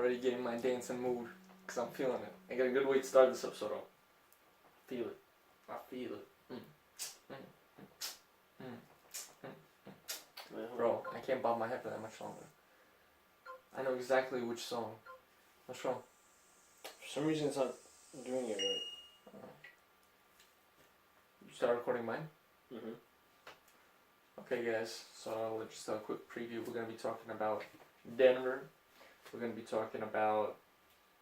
already getting my dancing mood because I'm feeling it. I got a good way to start this episode off. Feel it. I feel it. Bro, I can't bob my head for that much longer. I know exactly which song. What's wrong? For some reason it's not doing it right. You start recording mine? Mm-hmm. Okay guys, so just a quick preview. We're going to be talking about Denver. We're going to be talking about...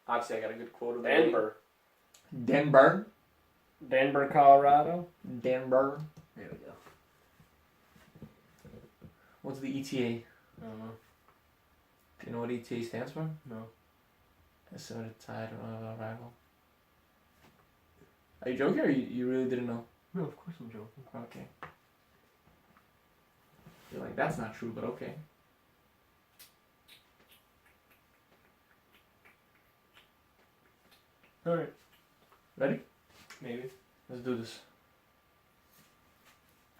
Obviously I got a good quote of the day. Denver. Denver, Colorado. Denver. There we go. What's the ETA? I don't know. Do you know what ETA stands for? No. Estimated tide arrival. Are you joking or you really didn't know? No, of course I'm joking. Okay. You're like, that's not true, but okay. Alright. Ready? Maybe. Let's do this.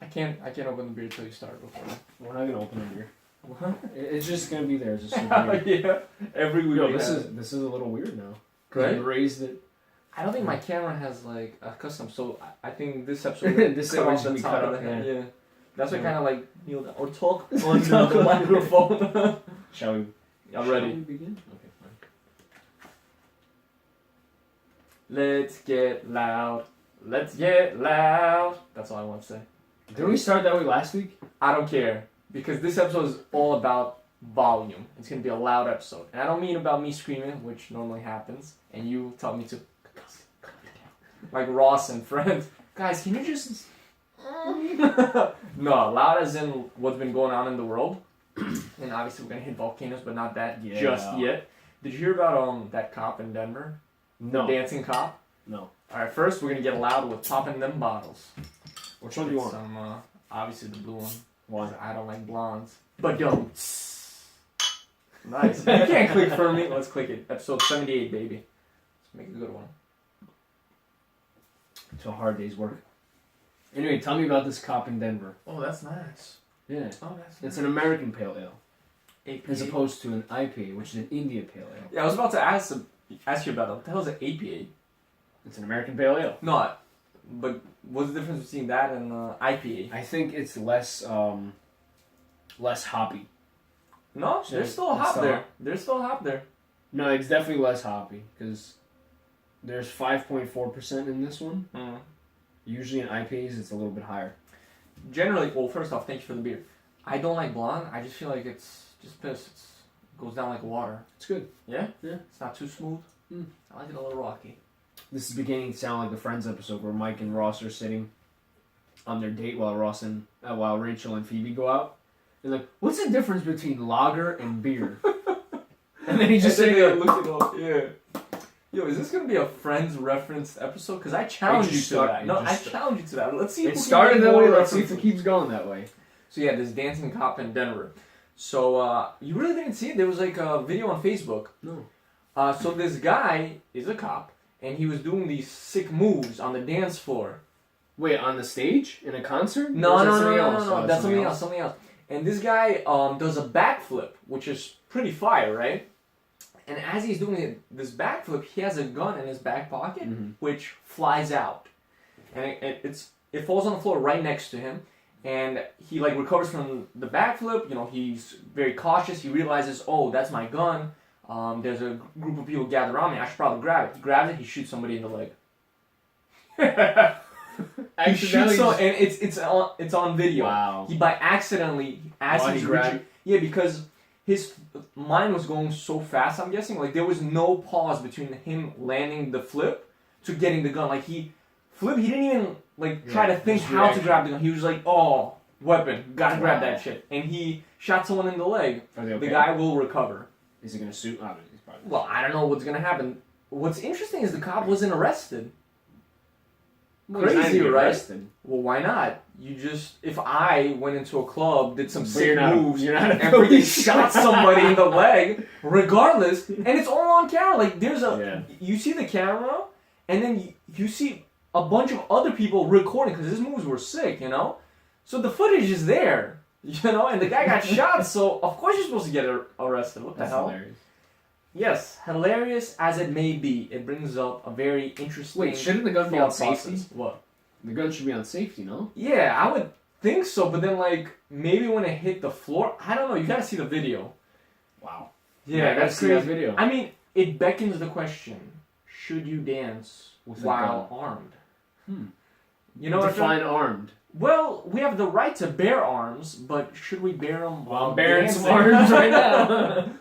I can't open the beer until you start recording. We're not gonna open it here. What? It's just gonna be there as a souvenir. Yeah. Every week. Yo, this is a little weird now. Right? You raised it. I don't think my camera has like a custom, so I think this episode This cut off should the be top cut of off, the head. yeah. Yeah. That's why kind of like kneel down or talk on the microphone. Shall we? I'm Shall ready. we begin? Okay, fine. Let's get loud. Let's get loud. That's all I want to say. Didn't we start that way last week? I don't care because this episode is all about volume. It's gonna be a loud episode, and I don't mean about me screaming, which normally happens, and you tell me to, like Ross and Friends. Guys, can you just? No, loud as in what's been going on in the world, and obviously we're gonna hit volcanoes, but not that just yet. Did you hear about that cop in Denver? No. The dancing cop. No. All right, first we're gonna get loud with popping them bottles. Which one do you want? Some, obviously the blue one. Why? I don't like blondes. But don't. Nice. You can't click for me. Let's click it. Episode 78, baby. Let's make a good one. It's a hard day's work. Anyway, tell me about this cop in Denver. Oh, that's nice. Yeah. Oh, that's It's nice. an American pale ale. APA. As opposed to an IPA, which is an Indian pale ale. Yeah, I was about to ask you about that. What the hell is an APA? It's an American pale ale. No, but what's the difference between that and IPA? I think it's less hoppy. No, there's still hop there. There's still hop there. No, it's definitely less hoppy because there's 5.4% in this one. Mm. Usually in IPAs, it's a little bit higher. Generally, well, first off, thank you for the beer. I don't like blonde. I just feel like it's just piss. It goes down like water. It's good. Yeah? Yeah. It's not too smooth. Mm. I like it a little rocky. This is beginning to sound like the Friends episode where Mike and Ross are sitting on their date while Rachel and Phoebe go out. They're like, "What's the difference between lager and beer?" And then he's just sitting there. Look it up. Yeah. Yo, is this gonna be a Friends referenced episode? Because I challenge you to that. No, I challenge you to that. Let's see. If it started that way. Let's see if it keeps going that way. So yeah, this dancing cop in Denver. So you really didn't see it? There was like a video on Facebook. No. So this guy is a cop, and he was doing these sick moves on the dance floor. Wait, on the stage in a concert? No. That's something else. And this guy does a backflip, which is pretty fire, right? And as he's doing this backflip, he has a gun in his back pocket, which flies out, and it falls on the floor right next to him. And he like recovers from the backflip. You know, he's very cautious. He realizes, oh, that's my gun. There's a group of people gathered around me. I should probably grab it. He grabs it. He shoots somebody in the leg. He shoots and it's on video. Wow. He by accidentally as he's reaching. Yeah, because his mind was going so fast. I'm guessing like there was no pause between him landing the flip to getting the gun. Like he flipped. He didn't even try to think how to grab the gun. He was like, oh, weapon, gotta grab that shit. And he shot someone in the leg. Are they okay? The guy will recover. Is he gonna sue? Oh, he's probably... Well, I don't know what's gonna happen. What's interesting is the cop wasn't arrested. Well, Crazy, right? Arrested. Well, why not? If I went into a club, did some sick moves, and freaking shot somebody in the leg, regardless, and it's all on camera. Like, you see the camera, and then you see a bunch of other people recording, because his moves were sick, you know? So the footage is there, you know? And the guy got shot, so of course you're supposed to get arrested. What the hell? Hilarious. Yes, hilarious as it may be, it brings up a very interesting. Wait, shouldn't the gun be on thought safety? process. What? The gun should be on safety, no? Yeah, I would think so, but then like maybe when it hit the floor, I don't know. You gotta see the video. Wow. Yeah, I gotta see that video. I mean, it beckons the question: should you dance With a while armed? You know, define armed. Well, we have the right to bear arms, but should we bear them while I'm bearing dancing? some arms right now.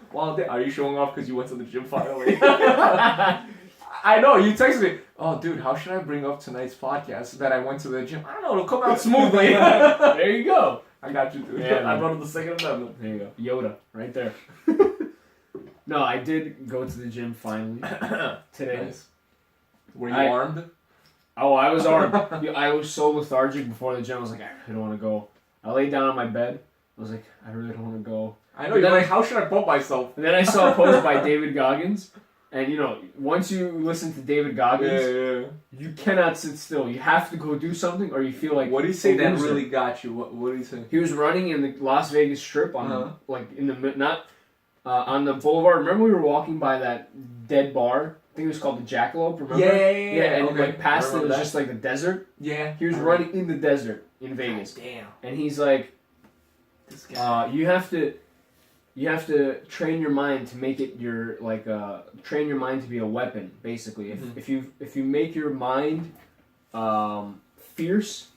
Are you showing off because you went to the gym finally? I know, you texted me, oh dude, how should I bring up tonight's podcast that I went to the gym? I don't know, it'll come out smoothly. There you go. I got you, dude. Yeah, I brought up the Second Amendment. There you go. Yoda, right there. No, I did go to the gym finally today. Nice. Were you armed? Oh, I was armed. I was so lethargic before the gym. I was like, I really don't want to go. I laid down on my bed. I was like, I really don't want to go. I know, you're like, how should I pump myself? And then I saw a post by David Goggins. And, you know, once you listen to David Goggins, you cannot sit still. You have to go do something or you feel like... What did he say that really got you? What did he say? He was running in the Las Vegas Strip on, on the boulevard. Remember we were walking by that dead bar? I think it was called the Jackalope, remember? Yeah. And like past it was just like the desert. Yeah. He was running in the desert in Vegas. Damn. And he's like, this guy. you have to train your mind to make it your train your mind to be a weapon. Basically, if you make your mind fierce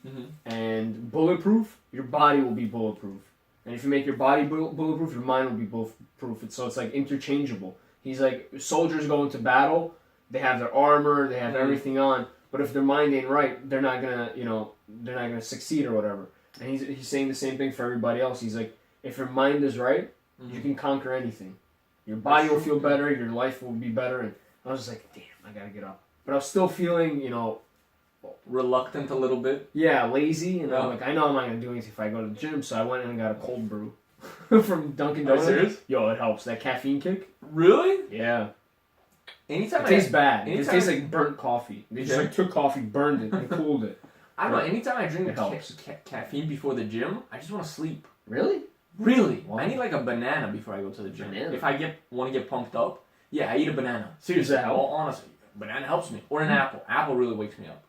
and bulletproof, your body will be bulletproof. And if you make your body bulletproof, your mind will be bulletproof. So it's like interchangeable. He's like, soldiers go into battle, they have their armor, they have everything on, but if their mind ain't right, they're not gonna succeed or whatever. And he's saying the same thing for everybody else. He's like, if your mind is right, you can conquer anything. Your body will feel better, your life will be better. And I was just like, damn, I gotta get up. But I was still feeling, reluctant a little bit. Yeah, lazy. And I'm like, I know I'm not gonna do anything if I go to the gym. So I went and got a cold brew from Dunkin' Donuts. Serious? Yo, it helps. That caffeine kick. Really? Yeah. Anytime it tastes bad. It tastes like burnt coffee. They just took coffee, burned it, and cooled it. I don't know. Anytime I drink caffeine before the gym, I just want to sleep. Really? Really? Wow. I need like a banana before I go to the gym. Banana? If I want to get pumped up, yeah, I eat a banana. Seriously, all honestly, banana helps me. Or an apple. Apple really wakes me up.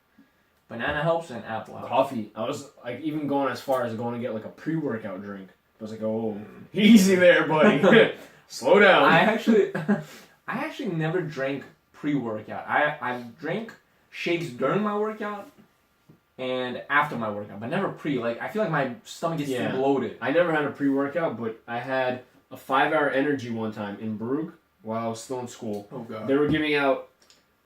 Banana helps and apple helps. Coffee. I was like even going as far as going to get like a pre-workout drink. I was like, oh, easy there, buddy. Slow down. I actually never drank pre-workout. I drank shakes during my workout and after my workout, but never pre. Like, I feel like my stomach gets too bloated. I never had a pre-workout, but I had a 5-hour energy one time in Baruch while I was still in school. Oh, God. They were giving out,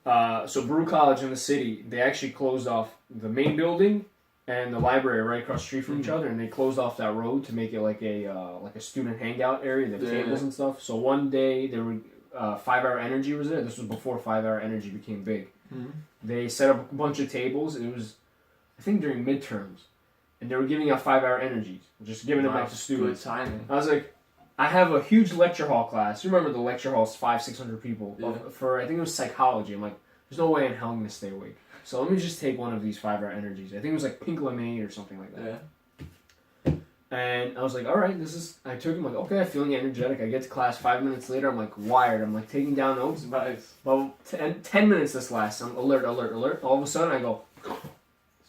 so Baruch College in the city, they actually closed off the main building and the library right across the street from each other, and they closed off that road to make it like a student hangout area, the tables and stuff. So one day, there were 5-hour energy was there. This was before 5-hour energy became big. They set up a bunch of tables. It was, I think, during midterms, and they were giving out 5-hour energies, just giving them out to students. Good timing. I was like, I have a huge lecture hall class. You remember the lecture hall's 500-600 people for I think it was psychology. I'm like, there's no way in hell I'm gonna stay awake. So let me just take one of these 5-hour energies. I think it was like pink lemonade or something like that. Yeah. And I was like, all right, I took him, like, okay, I'm feeling energetic. I get to class 5 minutes later, I'm like wired. I'm like taking down notes. Nice. Well, 10 minutes this lasts. I'm alert. All of a sudden I go.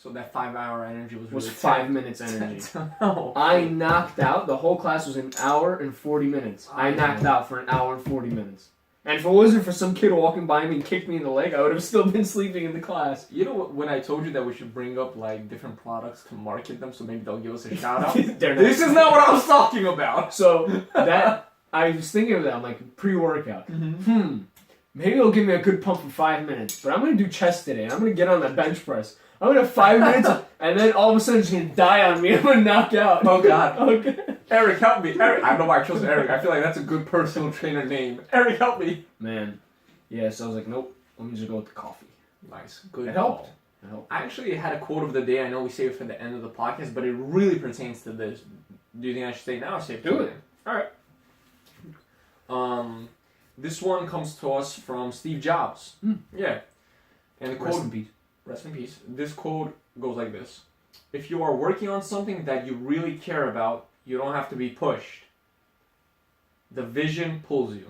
So that 5-hour energy was really 5 minutes energy. Oh. I knocked out. The whole class was an hour and 40 minutes. I knocked out for an hour and 40 minutes. And if it wasn't for some kid walking by me and kicked me in the leg, I would have still been sleeping in the class. You know what, when I told you that we should bring up like different products to market them so maybe they'll give us a shout out? This is not what I was talking about. So that I was thinking of that. I'm like, pre-workout. Maybe it'll give me a good pump for 5 minutes. But I'm going to do chest today. And I'm going to get on that bench press. I'm going to have 5 minutes and then all of a sudden it's going to die on me. I'm going to knock out. Oh, God. Okay. Eric, help me. Eric. I don't know why I chose Eric. I feel like that's a good personal trainer name. Eric, help me. Man. Yeah, so I was like, nope. Let me just go with the coffee. Nice. Good. It helped. I actually had a quote of the day. I know we saved it for the end of the podcast, but it really pertains to this. Do you think I should say it now or save it? Do it. All right. This one comes to us from Steve Jobs. Yeah. And the quote... Rest in peace. Rest in peace. This quote goes like this. If you are working on something that you really care about, you don't have to be pushed. The vision pulls you.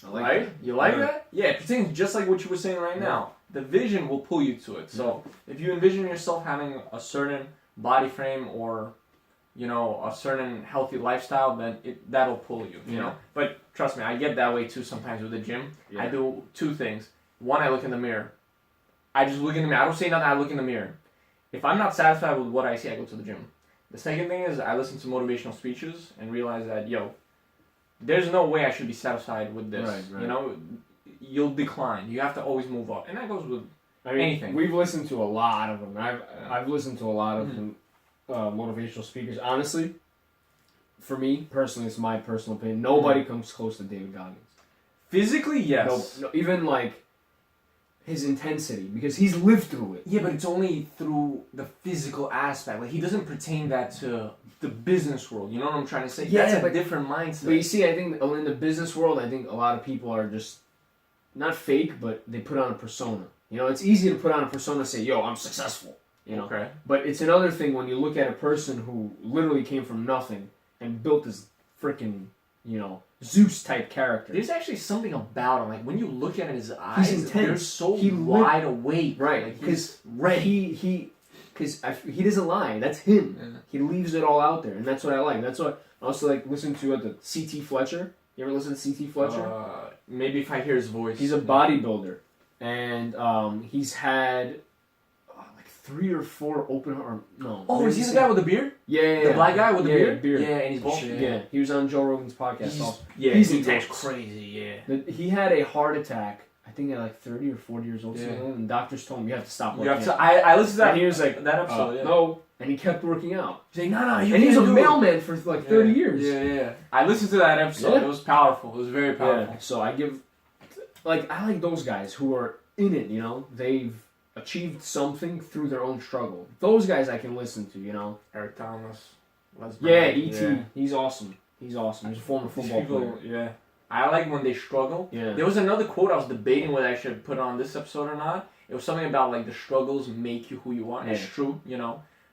I like right? that. You like that? Yeah, it pertains just like what you were saying right now. The vision will pull you to it. So if you envision yourself having a certain body frame or, you know, a certain healthy lifestyle, then that'll pull you, you know? But trust me, I get that way too sometimes with the gym. I do two things. One, I look in the mirror. I just look in the mirror. I don't say nothing, I look in the mirror. If I'm not satisfied with what I see, I go to the gym. The second thing is I listen to motivational speeches and realize that, there's no way I should be satisfied with this. Right. You know, you'll decline. You have to always move up. And that goes with anything. We've listened to a lot of them. I've listened to a lot of them, motivational speakers. Honestly, for me, personally, it's my personal opinion. Nobody comes close to David Goggins. Physically, yes. No, even like his intensity, because he's lived through it. Yeah, but it's only through the physical aspect. Like, he doesn't pertain that to the business world. You know what I'm trying to say? Yeah, that's a different mindset. But you see, I think in the business world, I think a lot of people are just not fake, but they put on a persona. You know, it's easy to put on a persona and say, yo, I'm successful. You know? Okay. But it's another thing when you look at a person who literally came from nothing and built this freaking, Zeus-type character. There's actually something about him. Like, when you look at his eyes, he's intense. They're so wide awake. Right. Because he doesn't lie. That's him. Yeah. He leaves it all out there. And that's what I like. That's what I also like listen to the C.T. Fletcher. You ever listen to C.T. Fletcher? Maybe if I hear his voice. He's a bodybuilder. And he's had... 3 or 4 open arm. No. Oh, is he the guy with the beard? Yeah. The black guy with the beard? Yeah, and he's bald. Yeah, he was on Joe Rogan's podcast. He goes crazy. Yeah. He had a heart attack. I think at like 30 or 40 years old. And doctors told him you have to stop working out. I listened to that. And he was like, that episode. No. And he kept working out. He's like, no. And he was a mailman for like 30 years. Yeah. I listened to that episode. Yeah. It was powerful. It was very powerful. Yeah. So I like those guys who are in it. You know, they've achieved something through their own struggle. Those guys I can listen to, Eric Thomas. E.T. Yeah. He's awesome. He's a former football player. Yeah. I like when they struggle. Yeah. There was another quote I was debating whether I should put on this episode or not. It was something about like the struggles make you who you are. Yeah. It's true,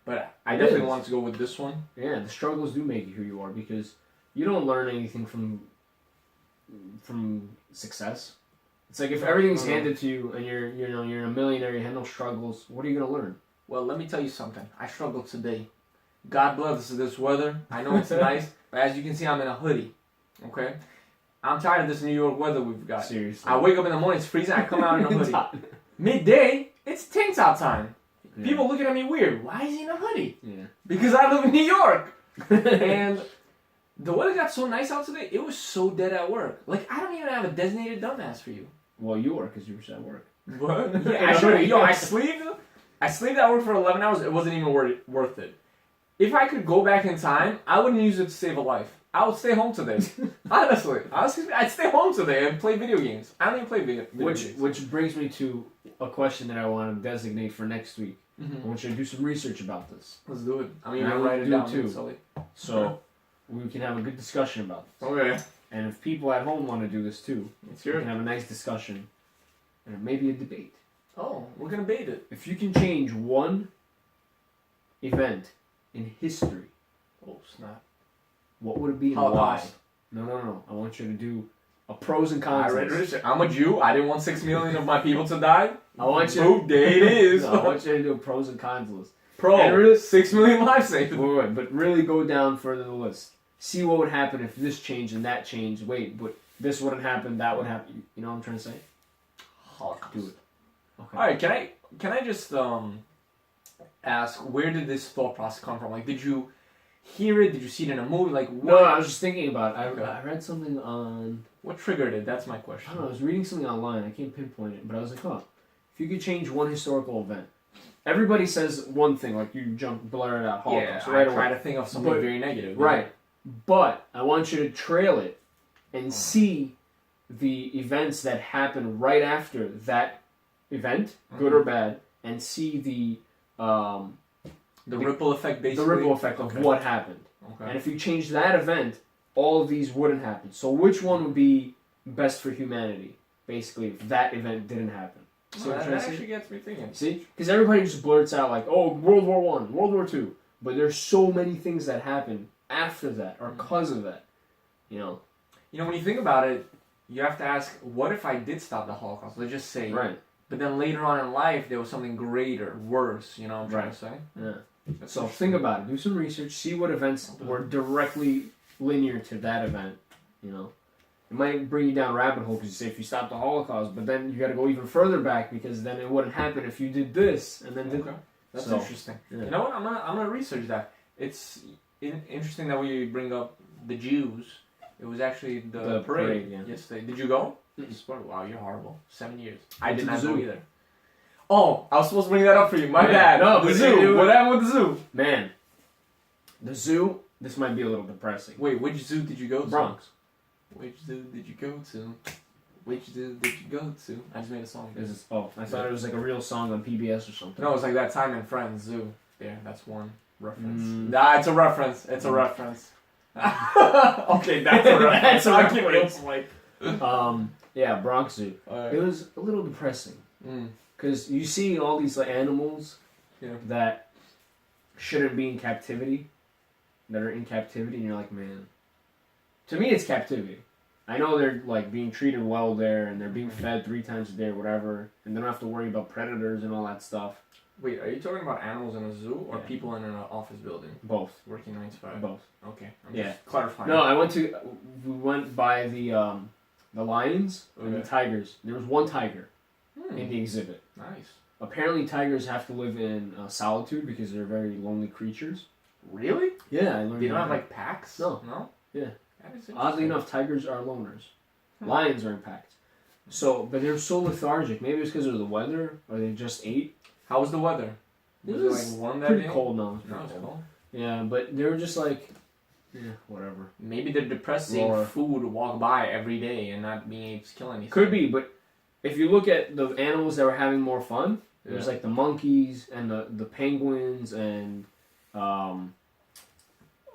But I definitely want to go with this one. Yeah, the struggles do make you who you are because you don't learn anything from success. It's like if everything's handed to you and you're a millionaire, you have no struggles, what are you going to learn? Well, let me tell you something. I struggled today. God bless this weather. I know it's nice, but as you can see, I'm in a hoodie. Okay? I'm tired of this New York weather we've got. Seriously. I wake up in the morning, it's freezing, I come out in a hoodie. Midday, it's tank top time. Yeah. People looking at me weird. Why is he in a hoodie? Yeah. Because I live in New York. And the weather got so nice out today, it was so dead at work. Like, I don't even have a designated dumbass for you. Well, you are because you were at work. What? Yeah, I should. I slept at work for 11 hours. It wasn't even worth it. If I could go back in time, I wouldn't use it to save a life. I would stay home today. Honestly, I'd stay home today and play video games. I don't even play video games. Which brings me to a question that I want to designate for next week. Mm-hmm. I want you to do some research about this. Let's do it. I mean, I write it down too. So we can have a good discussion about this. Okay. And if people at home want to do this too, we can have a nice discussion and maybe a debate. Oh, we're going to debate it. If you can change one event in history, oh snap, what would it be and why? No. I want you to do a pros and cons. I'm a Jew. I didn't want 6 million of my people to die. I want you. There it is. I want you to do a pros and cons list. Really, 6 million lives saved. Wait, but really go down further the list. See what would happen if this changed and that changed. Wait, but this wouldn't happen, that would happen. You know what I'm trying to say? Holocaust. Do it. Okay. All right, can I just ask, where did this thought process come from? Like, did you hear it? Did you see it in a movie? Like, what? No, I was just thinking about it. I read something on... What triggered it? That's my question. I don't know, I was reading something online. I can't pinpoint it, but I was like, if you could change one historical event. Everybody says one thing, like you blur it out, Holocaust. Yeah, right, I try to think of something very negative. Right. But I want you to trail it and see the events that happen right after that event, good or bad, and see the ripple effect, basically. The ripple effect of what happened. Okay. And if you change that event, all of these wouldn't happen. So which one would be best for humanity, basically, if that event didn't happen? See what I'm trying to say? That actually gets me thinking. See? Because everybody just blurts out like, oh, World War I, World War II. But there's so many things that happen after that or because of that. When you think about it, you have to ask, what if I did stop the Holocaust? Let's just say. Right. But then later on in life, there was something greater, worse, you know what I'm trying to say? Yeah. So think about it. Do some research. See what events were directly linear to that event, you know. It might bring you down a rabbit hole because you say if you stop the Holocaust, but then you got to go even further back because then it wouldn't happen if you did this and then did. That's interesting. Yeah. You know what? I'm gonna research that. It's interesting that we bring up the Jews. It was actually the parade yesterday. Did you go? Wow, you're horrible. 7 years. I did not go either. Oh, I was supposed to bring that up for you. My bad. No, the zoo. What happened with the zoo? Man, the zoo. This might be a little depressing. Wait, which zoo did you go to? Bronx. Which zoo did you go to? Which zoo did you go to? I just made a song. I thought it was like a real song on PBS or something. No, it's like that time in Friends Zoo. There, that's one reference. Nah, it's a reference. It's a reference. Okay, that's a reference. That's a reference. Yeah, Bronx Zoo. It was a little depressing because you see all these like animals that shouldn't be in captivity, that are in captivity, and you're like, man. To me, it's captivity. I know they're like being treated well there, and they're being fed 3 times a day or whatever, and they don't have to worry about predators and all that stuff. Wait, are you talking about animals in a zoo or people in an office building? Both. Working 9 to 5? Both. Okay. I'm just clarifying. No, we went by the lions and the tigers. There was one tiger in the exhibit. Nice. Apparently tigers have to live in solitude because they're very lonely creatures. Really? Yeah, I learned They don't have like packs? No. No? Yeah. Oddly enough, tigers are loners. Lions are in packs. But they're so lethargic. Maybe it's because of the weather, or they just ate. How was the weather? Was it like warm that day? Pretty cold now. No, it's cold. Yeah, but they were just like, whatever. Maybe they're depressed seeing food walk by every day and not being able to kill anything. Could be, but if you look at the animals that were having more fun, it was like the monkeys and the penguins and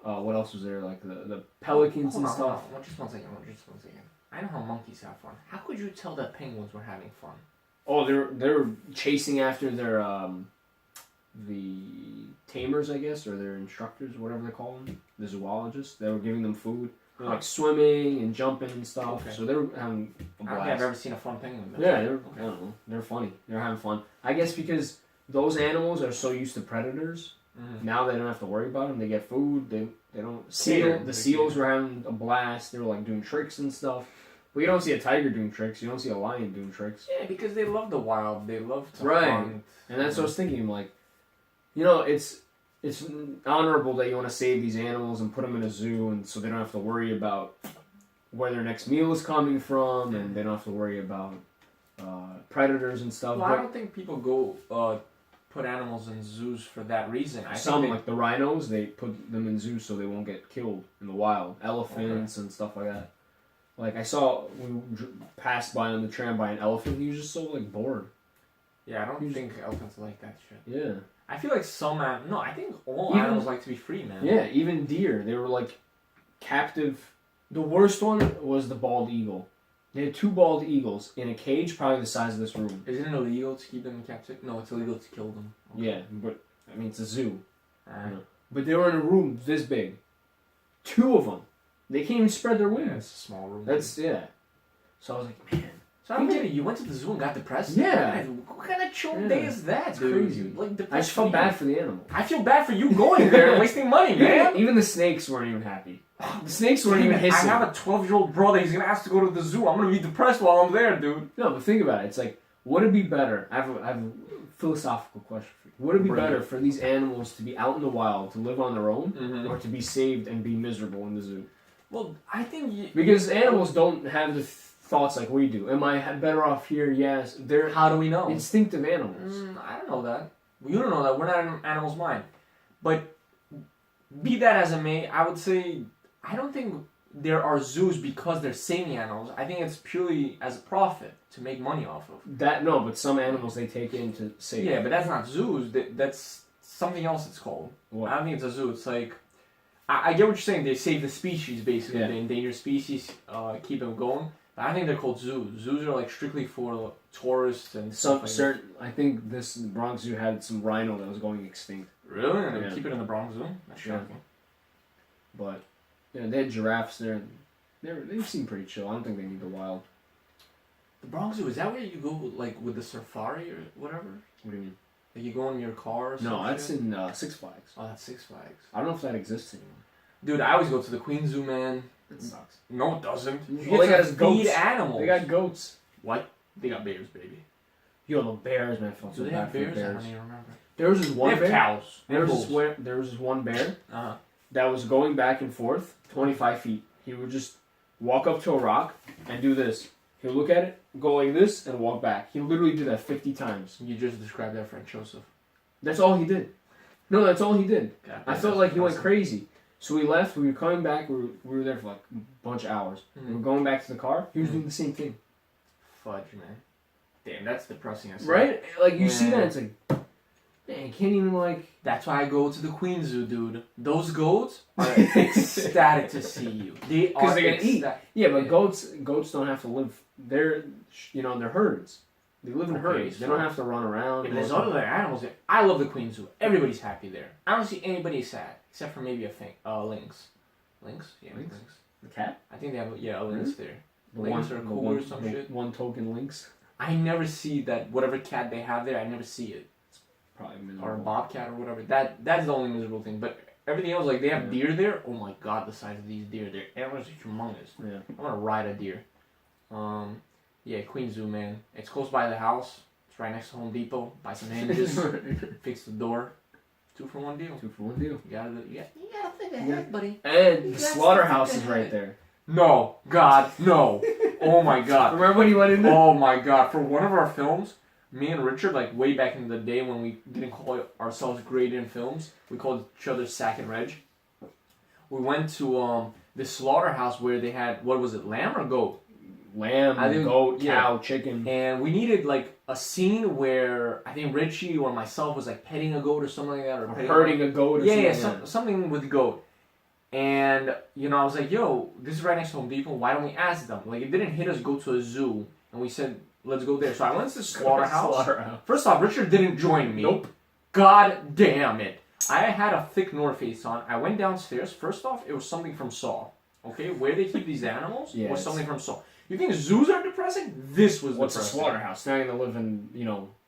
what else was there? Like the pelicans and stuff. Just one second. I know how monkeys have fun. How could you tell that penguins were having fun? Oh, they were chasing after their the tamers, I guess, or their instructors, whatever they call them, the zoologists. They were giving them food. They were like swimming and jumping and stuff. Okay. So they were having a blast. I don't think I've ever seen a fun penguin. Yeah, I don't know. They're funny. They're having fun. I guess because those animals are so used to predators. Now they don't have to worry about them. They get food. They don't. The seals were having a blast. They were like doing tricks and stuff. But you don't see a tiger doing tricks. You don't see a lion doing tricks. Yeah, because they love the wild. They love to hunt. And that's what I was thinking. Like, you know, it's honorable that you want to save these animals and put them in a zoo, and so they don't have to worry about where their next meal is coming from, and they don't have to worry about predators and stuff. Well, I don't think people go put animals in zoos for that reason. Like the rhinos, they put them in zoos so they won't get killed in the wild. Elephants and stuff like that. Like I saw, we passed by on the tram by an elephant. He was just so like bored. Yeah, I don't think elephants like that shit. Yeah. I feel like I think all animals like to be free, man. Yeah, even deer. They were like captive. The worst one was the bald eagle. They had 2 bald eagles in a cage probably the size of this room. Isn't it illegal to keep them in captivity? No, it's illegal to kill them. Okay. Yeah, but I mean it's a zoo. But they were in a room this big. 2 of them. They can't even spread their wings. Yeah, it's a small room. So I was like, man. So I don't get it. You went to the zoo and got depressed? Yeah. What kind of chill day is that, it's dude? Crazy. I just felt bad for the animal. I feel bad for you going there and wasting money, man. Even the snakes weren't even happy. The snakes weren't even hissing. I have a 12-year-old brother. He's going to ask to go to the zoo. I'm going to be depressed while I'm there, dude. No, but think about it. It's like, would it be better? I have a philosophical question for you. Would it be better for these animals to be out in the wild, to live on their own, or to be saved and be miserable in the zoo? Well, I think... Because animals don't have the thoughts like we do. Am I better off here? Yes. They're How do we know? Instinctive animals. I don't know that. You don't know that. We're not in an animal's mind. But be that as it may, I would say I don't think there are zoos because they're saving animals. I think it's purely as a profit to make money off of. But some animals they take in to save. Yeah, but that's not zoos. That's something else it's called. What? I don't think it's a zoo. It's like... I get what you're saying. They save the species, basically. Yeah. The endangered species, keep them going. But I think they're called zoos. Zoos are like strictly for tourists and stuff like that. I think this Bronx Zoo had some rhino that was going extinct. Really? And they keep it in the Bronx Zoo? That's shocking. But they had giraffes there. They seem pretty chill. I don't think they need the wild. The Bronx Zoo, is that where you go like with the safari or whatever? What do you mean? Like you go in your car or something? No, that's in Six Flags. Oh, that's Six Flags. I don't know if that exists anymore. Dude, I always go to the Queen Zoo, man. It sucks. No, it doesn't. All they got is feed goats. animals. They got goats. What? They got bears, baby. Yo, the bears, man. I felt Do so they have bad for the bears? I don't even remember. There was this one They have bear. cows. There bulls. was this one bear Uh-huh. that was going back and forth 25 feet. He would just walk up to a rock and do this. He would look at it, go like this, and walk back. He literally did that 50 times. You just described that Frank Joseph. That's all he did. No, that's all he did. God, I felt like he went crazy. So we left. We were coming back. We were there for like a bunch of hours. We were going back to the car. He was doing the same thing. Fudge, man. Damn, that's depressing. Right? Like, you see that, it's like, man, you can't even, like... That's why I go to the Queen Zoo, dude. Those goats are ecstatic to see you. They are they're gonna eat. Yeah, but Yeah. goats don't have to live... They're herds. They live in herds. They so- don't have to run around. If there's other animals there, I love the Queen Zoo. Everybody's happy there. I don't see anybody sad, except for maybe a lynx. Lynx? Yeah, Lynx? lynx. The cat? I think they have a lynx there. The Lynx one, or the cougar one, or some the shit. one token lynx? I never see that whatever cat they have there. I never see it, Probably or a miserable. bobcat or whatever. That's the only miserable thing. But everything else, like they have deer there. Oh my god, the size of these deer! Their antlers are humongous. Yeah. I want to ride a deer. Yeah, Queen Zoo, man. It's close by the house. It's right next to Home Depot. Buy some hinges, fix the door. 2-for-1 deal. 2-for-1 deal. You gotta think ahead, buddy. And the slaughterhouse is right there. No, God, no. Oh my God. Remember when you went in there? Oh my God. For one of our films, me and Richard, like way back in the day when we didn't call ourselves Grade In Films, we called each other Sack and Reg. We went to this slaughterhouse where they had, what was it, lamb or goat? Lamb, goat, cow, chicken. And we needed like a scene where I think Richie or myself was like petting a goat or something like that, or herding a goat or something. Yeah, something with goat. And I was like, yo, this is right next to Home Depot. Why don't we ask them? Like, it didn't hit us go to a zoo, and we said, let's go there. So I went to the slaughterhouse. First off, Richard didn't join me. Nope. God damn it. I had a thick North Face on. I went downstairs. First off, it was something from Saw. Okay, where they keep these animals was something from Saw. You think zoos are depressing? This was What's depressing. a slaughterhouse? Now you're gonna live in,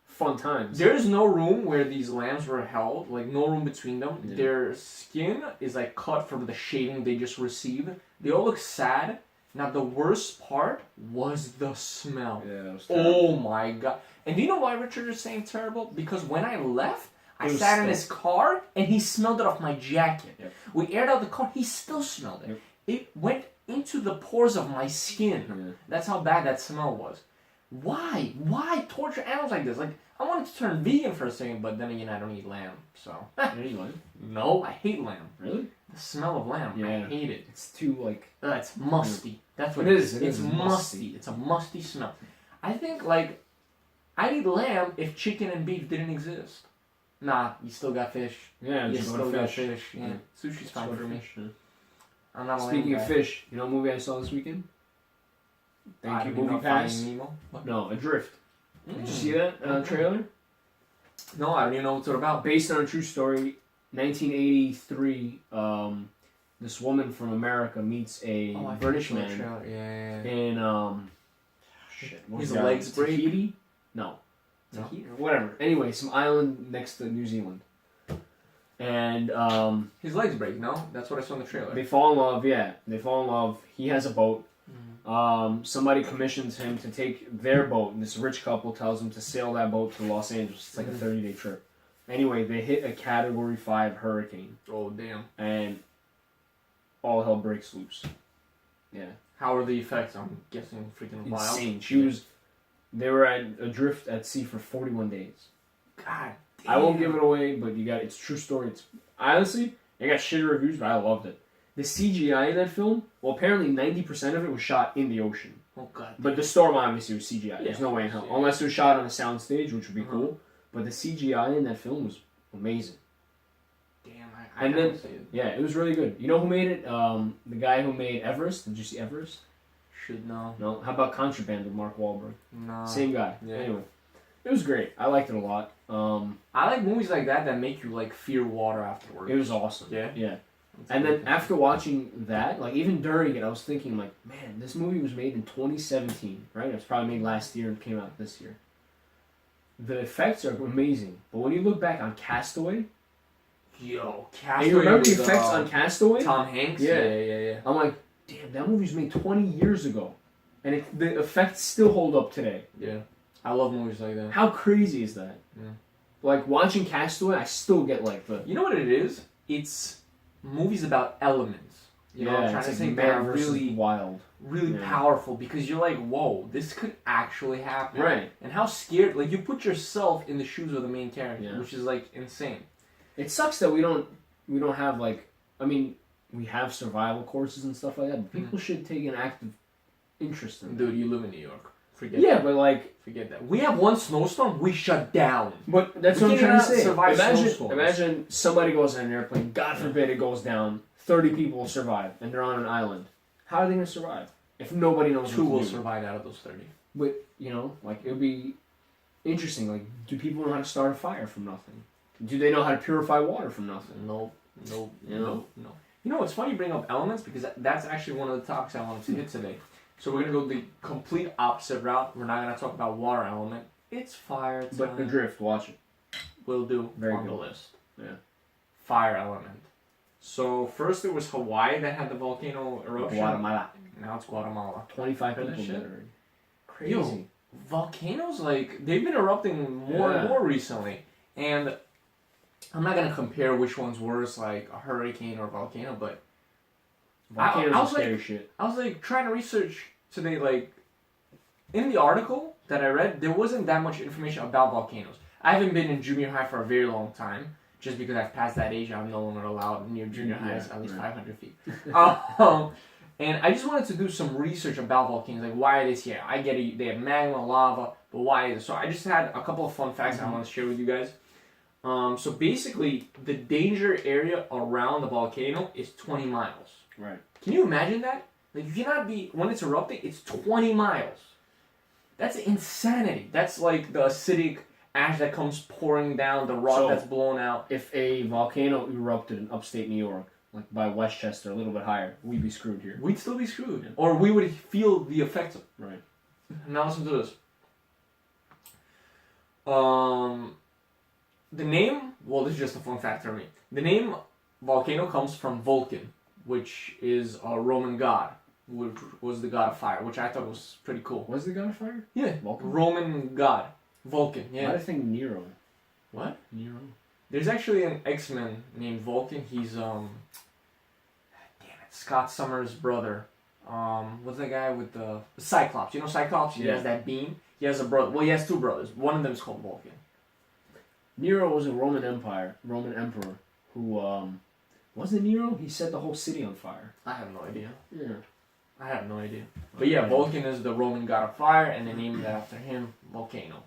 fun times. There's no room where these lambs were held, like no room between them. Yeah. Their skin is like cut from the shaving they just received. They all look sad. Now the worst part was the smell. Yeah, it was terrible. Oh my God. And do you know why Richard is saying terrible? Because when I left, I sat in his car and he smelled it off my jacket. Yep. We aired out the car, he still smelled it. Yep. It went into the pores of my skin. Yeah. That's how bad that smell was. Why? Why torture animals like this? Like, I wanted to turn vegan for a second, but then again, I don't eat lamb, so. Anyway. No, I hate lamb. Really? The smell of lamb, I hate it. It's too, like... It's musty. That's what it is. It's musty. It's a musty smell. I think, like, I'd eat lamb if chicken and beef didn't exist. Nah, you still got fish. Yeah, You just still got fish. fish. Yeah. Sushi's fine for me. Yeah. I'm not a lamb Speaking guy. of fish, you know what movie I saw this weekend? Thank you, Movie Pass. Nemo? What? No, Adrift. Did you see that trailer? No, I don't even know what it's about. Based on a true story, 1983, this woman from America meets a British man in, His legs break? Tahiti? No. Tahiti? Whatever. Anyway, some island next to New Zealand. And his legs break, no? That's what I saw in the trailer. they fall in love, yeah. They fall in love. He has a boat. Somebody commissions him to take their boat, and this rich couple tells him to sail that boat to Los Angeles. It's like a 30-day trip. Anyway, they hit a Category 5 hurricane. Oh, damn. And all hell breaks loose. Yeah. How are the effects? I'm guessing freaking wild. Insane. They were adrift at sea for 41 days. God damn. I won't give it away, but it's a true story. Honestly, it got shitty reviews, but I loved it. The CGI in that film, well, apparently 90% of it was shot in the ocean. Oh, God. But the storm obviously was CGI. Yeah, There's no way in hell. yeah. Unless it was shot on a soundstage, which would be cool. But the CGI in that film was amazing. Damn, I And gotta then, see it. yeah, it was really good. You know who made it? The guy who made Everest. Did you see Everest? Should know. No. How about Contraband with Mark Wahlberg? No. Same guy. Yeah. Anyway, it was great. I liked it a lot. I like movies like that make you like fear water afterwards. It was awesome. Yeah? Yeah. And then after watching that, like even during it, I was thinking like, man, this movie was made in 2017, right? It was probably made last year and came out this year. The effects are amazing, but when you look back on Castaway, Castaway. and you remember the effects on Castaway? Tom Hanks. Yeah. I'm like, damn, that movie was made 20 years ago, and the effects still hold up today. Yeah, I love movies like that. How crazy is that? Yeah. Like watching Castaway, I still get like the. You know what it is? It's movies about elements. You know what I'm trying to say? They're really wild, really powerful because you're like, whoa, this could actually happen. Right. And how scared? Like you put yourself in the shoes of the main character, which is like insane. It sucks that we don't have like. I mean, we have survival courses and stuff like that, but people should take an active interest in. Dude, you live in New York. Forget that. But like. Forget that. We have one snowstorm, we shut down. But that's what I'm trying to say. Imagine somebody goes on an airplane, God forbid it goes down, 30 people will survive, and they're on an island. How are they going to survive? If nobody knows what to do. 2 will survive out of those 30. But, you know, like, it would be interesting. Like, do people know how to start a fire from nothing? Do they know how to purify water from nothing? No. You know, it's funny you bring up elements because that's actually one of the topics I wanted to hit today. So we're going to go the complete opposite route. We're not going to talk about water element. It's fire time. But Adrift, watch it. Will do on the list. Yeah. Fire element. So first it was Hawaii that had the volcano eruption. Guatemala. Now it's Guatemala. 25 people dead already. Crazy. Yo, volcanoes, like, they've been erupting more and more recently. And I'm not going to compare which one's worse, like a hurricane or a volcano, but volcanoes are scary shit. I was like trying to research today, like in the article that I read, there wasn't that much information about volcanoes. I haven't been in junior high for a very long time, just because I've passed that age. I'm no longer allowed near junior highs at least 500 feet. And I just wanted to do some research about volcanoes, like why are they here? I get it, they have magma, lava, but why is it? So I just had a couple of fun facts I want to share with you guys. So basically, the danger area around the volcano is 20 miles. Right. Can you imagine that? Like, you cannot be, when it's erupting, it's 20 miles. That's insanity. That's like the acidic ash that comes pouring down, the rock that's blown out. If a volcano erupted in upstate New York, like by Westchester, a little bit higher, we'd be screwed here. We'd still be screwed. Yeah. Or we would feel the effects of it. Right. Now listen to this. The name, well, this is just a fun fact for me. The name volcano comes from Vulcan, which is a Roman god, which was the god of fire, which I thought was pretty cool. Was the god of fire? Yeah, Vulcan. Roman god. Vulcan, yeah. Why do I think Nero? What? Nero. There's actually an X-Men named Vulcan. He's, damn it, Scott Summers' brother. What's that guy with the Cyclops? You know Cyclops? He has that beam. He has a brother. Well, he has 2 brothers. One of them is called Vulcan. Nero was a Roman emperor who, wasn't Nero? He set the whole city on fire. I have no idea. Yeah. I have no idea. But yeah, Vulcan is the Roman god of fire, and they named it after him, Volcano.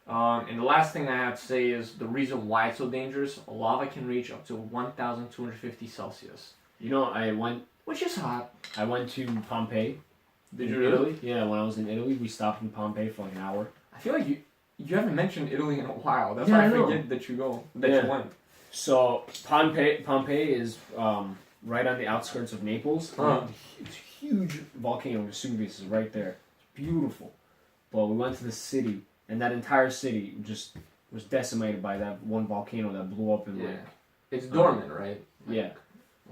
And the last thing I have to say is the reason why it's so dangerous, lava can reach up to 1,250 Celsius. You know, which is hot. I went to Pompeii. Did you really? Italy. Yeah, when I was in Italy, we stopped in Pompeii for like an hour. I feel like you haven't mentioned Italy in a while. That's why I forget that you went. So Pompeii is right on the outskirts of Naples. It's a huge volcano, Vesuvius is right there. It's beautiful. But we went to the city, and that entire city just was decimated by that one volcano that blew up in It's dormant, right? Yeah. Okay.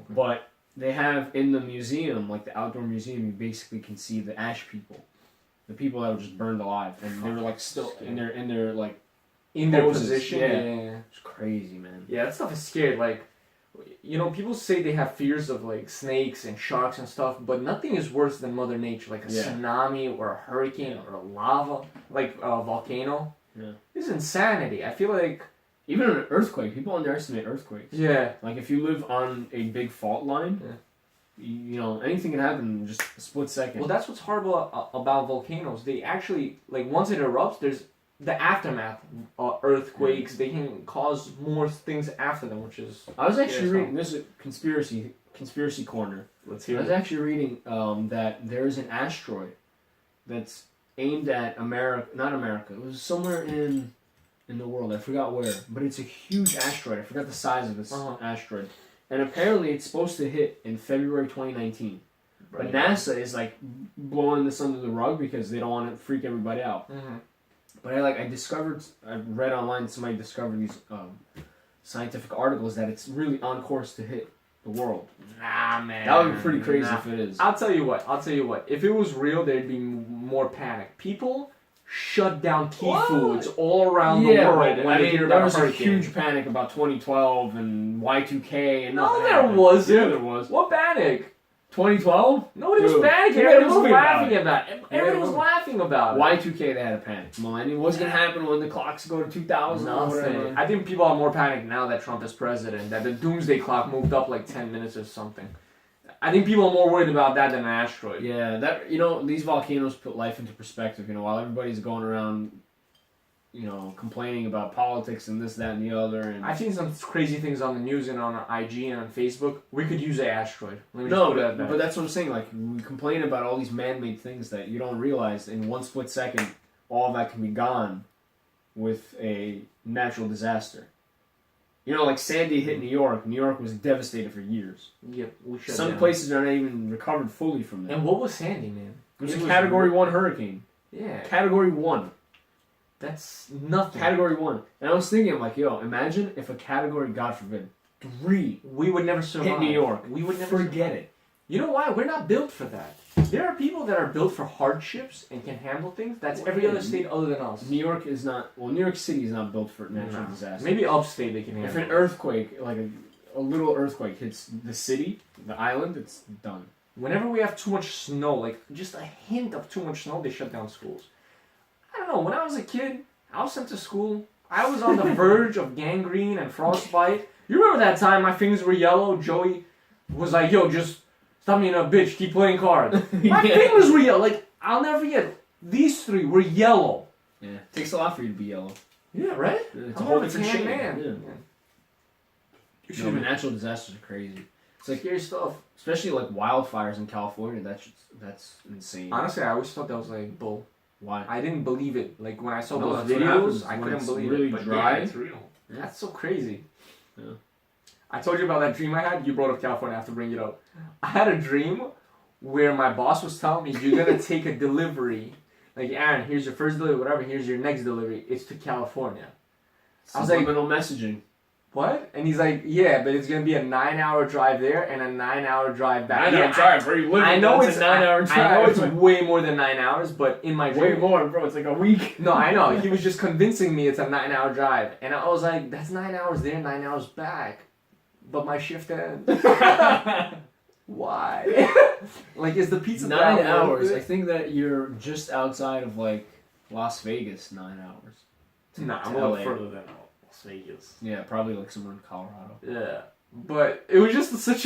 But they have in the museum, like the outdoor museum, you basically can see the ash people. The people that were just burned alive, and they were like still in their like in their position. Yeah. It's crazy, man. Yeah, that stuff is scary. Like, you know, people say they have fears of like snakes and sharks and stuff, but nothing is worse than Mother Nature, like a tsunami or a hurricane or a lava, like a volcano. Yeah, this is insanity. I feel like even an earthquake, people underestimate earthquakes. Yeah, like if you live on a big fault line. Yeah. You know, anything can happen in just a split second. Well, that's what's horrible about volcanoes. They actually, like, once it erupts, there's the aftermath. Earthquakes, they can cause more things after them, which is... I was actually reading, this is a conspiracy corner. Let's hear it. I was actually reading that there's an asteroid that's aimed at not America, it was somewhere in the world, I forgot where, but it's a huge asteroid. I forgot the size of this asteroid. And apparently it's supposed to hit in February 2019. But NASA is like blowing this under the rug because they don't want to freak everybody out. Mm-hmm. But I read online, somebody discovered these scientific articles that it's really on course to hit the world. Nah, man. That would be pretty crazy if it is. I'll tell you what. If it was real, there'd be more panic. People shut down key foods all around the world. I mean, there was a huge panic about 2012 and Y2K and nothing. No, there wasn't. Yeah, there was. What panic? 2012? Nobody was panicking. Everybody was laughing about it. Everybody was laughing about it. Y2K, they had a panic. Millennium. What's going to happen when the clocks go to 2000? Nothing. I think people are more panicked now that Trump is president, that the doomsday clock moved up like 10 minutes or something. I think people are more worried about that than an asteroid. Yeah, these volcanoes put life into perspective. While everybody's going around, complaining about politics and this, that, and the other. And I've seen some crazy things on the news and on IG and on Facebook. We could use an asteroid. But that's what I'm saying. Like, we complain about all these man-made things that you don't realize in one split second, all that can be gone with a natural disaster. Like Sandy hit New York. New York was devastated for years. Yep, Some places are not even recovered fully from that. And what was Sandy, man? It was a Category 1 hurricane. Yeah. Category 1. That's nothing. Category 1. And I was thinking, I'm like, imagine if a Category, God forbid, 3 we would never survive. hit New York. We would never forget it. You know why? We're not built for that. There are people that are built for hardships and can handle things. That's every other state other than us. New York is not... Well, New York City is not built for natural disasters. Maybe upstate they can handle. If an earthquake, like a little earthquake hits the city, the island, it's done. Whenever we have too much snow, like just a hint of too much snow, they shut down schools. I don't know. When I was a kid, I was sent to school. I was on the verge of gangrene and frostbite. You remember that time my fingers were yellow? Joey was like, yo, just... Stop being a bitch, keep playing cards. My fingers were yellow. Like, I'll never forget. These 3 were yellow. Yeah. It takes a lot for you to be yellow. Yeah, right? It's a whole different shade. Man. Yeah. Natural disasters are crazy. It's like scary stuff. Especially like wildfires in California. That's insane. Honestly, I always thought that was like bull. Why? I didn't believe it. Like when I saw those videos, I couldn't believe really it. But dry. yeah, it's real. Yeah. That's so crazy. Yeah. I told you about that dream I had. You brought up California. I have to bring it up. I had a dream where my boss was telling me, you're going to take a delivery. Like, Aaron, here's your first delivery, whatever. Here's your next delivery. It's to California. I was like, subliminal messaging. What? And he's like, yeah, but it's going to be a 9-hour drive there and a 9-hour drive back. 9-hour drive? Where are you living? I know it's a 9-hour drive. I know it's way more than 9 hours, but in my dream... Way more, bro. It's like a week. No, I know. He was just convincing me it's a 9-hour drive. And I was like, that's 9 hours there, 9 hours back. But my shift ends. Why? Like, is the pizza 9 hours? I think that you're just outside of, like, Las Vegas, 9 hours. Nah, I'm a little further than Las Vegas. Yeah, probably, like, somewhere in Colorado. Yeah. But it was just such